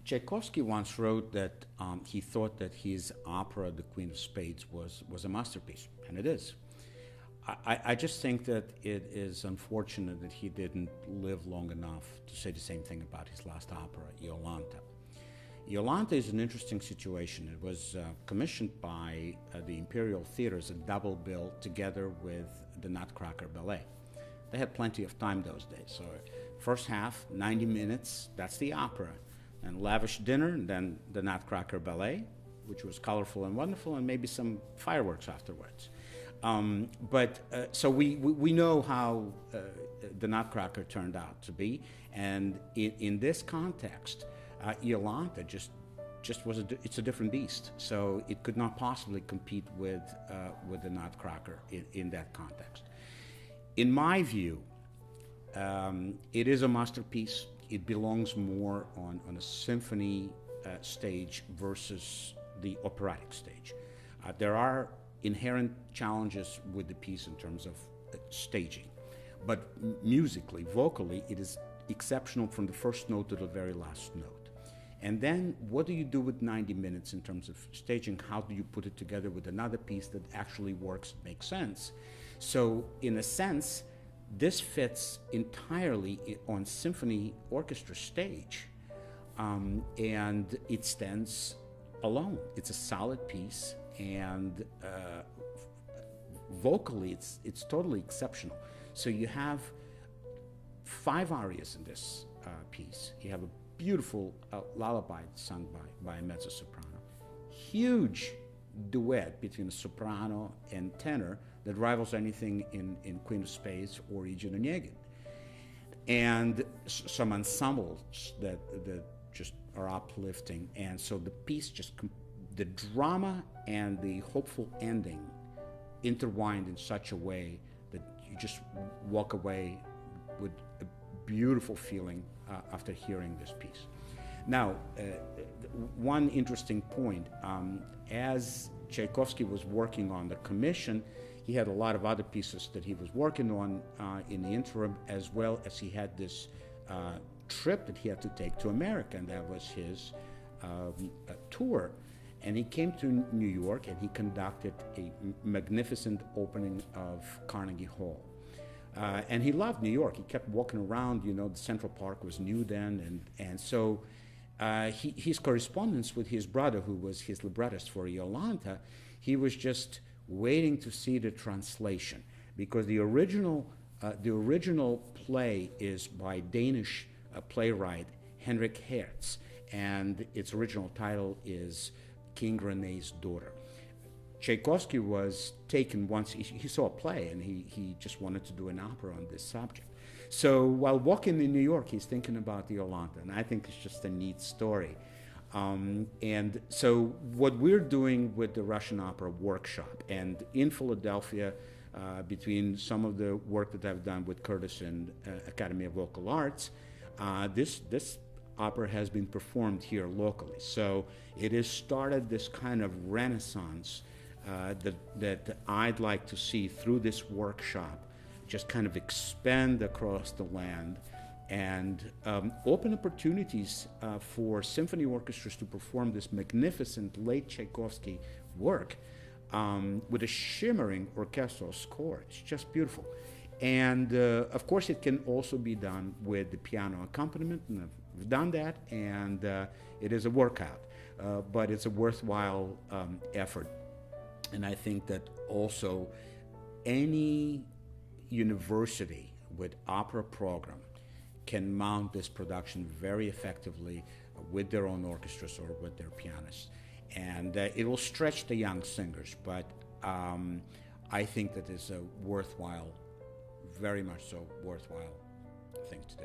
Tchaikovsky once wrote that he thought that his opera, The Queen of Spades, was a masterpiece, and it is. I just think that it is unfortunate that he didn't live long enough to say the same thing about his last opera, Iolanta. Iolanta is an interesting situation. It was commissioned by the Imperial Theater as a double bill together with the Nutcracker Ballet. They had plenty of time those days. So first half, 90 minutes, that's the opera. And lavish dinner, and then the Nutcracker Ballet, which was colorful and wonderful, and maybe some fireworks afterwards. So we know how the Nutcracker turned out to be, and in this context, Iolanta just was it's a different beast. So it could not possibly compete with the Nutcracker in that context. In my view, it is a masterpiece. It belongs more on a symphony stage versus the operatic stage. There are inherent challenges with the piece in terms of staging, but musically, vocally, it is exceptional from the first note to the very last note. And then what do you do with 90 minutes in terms of staging? How do you put it together with another piece that actually works, makes sense? So in a sense, this fits entirely on symphony orchestra stage, and it stands alone. It's a solid piece, and vocally it's totally exceptional. So you have 5 arias in this piece. You have a beautiful lullaby sung by a mezzo-soprano, huge duet between a soprano and tenor that rivals anything in Queen of Spades or Eugene Onegin, and some ensembles that just are uplifting. And so the piece the drama and the hopeful ending intertwined in such a way that you just walk away with a beautiful feeling after hearing this piece. Now, one interesting point, as Tchaikovsky was working on the commission, he had a lot of other pieces that he was working on in the interim, as well as he had this trip that he had to take to America, and that was his tour. And he came to New York and he conducted a magnificent opening of Carnegie Hall. And he loved New York. He kept walking around, the Central Park was new then, and so his correspondence with his brother, who was his librettist for Iolanta, he was just waiting to see the translation, because the original play is by Danish playwright Henrik Hertz, and its original title is King René's Daughter. Tchaikovsky was taken once, he saw a play, and he just wanted to do an opera on this subject. So while walking in New York, he's thinking about Iolanta, and I think it's just a neat story. And so what we're doing with the Russian Opera Workshop, and in Philadelphia, between some of the work that I've done with Curtis and Academy of Vocal Arts, this opera has been performed here locally. So it has started this kind of renaissance that I'd like to see through this workshop, just kind of expand across the land and open opportunities for symphony orchestras to perform this magnificent late Tchaikovsky work with a shimmering orchestral score. It's just beautiful. And of course it can also be done with the piano accompaniment, and I've done that, and it is a workout, but it's a worthwhile effort. And I think that also any university with opera program can mount this production very effectively with their own orchestras or with their pianists. And it will stretch the young singers, but I think that it's a worthwhile, very much so worthwhile thing to do.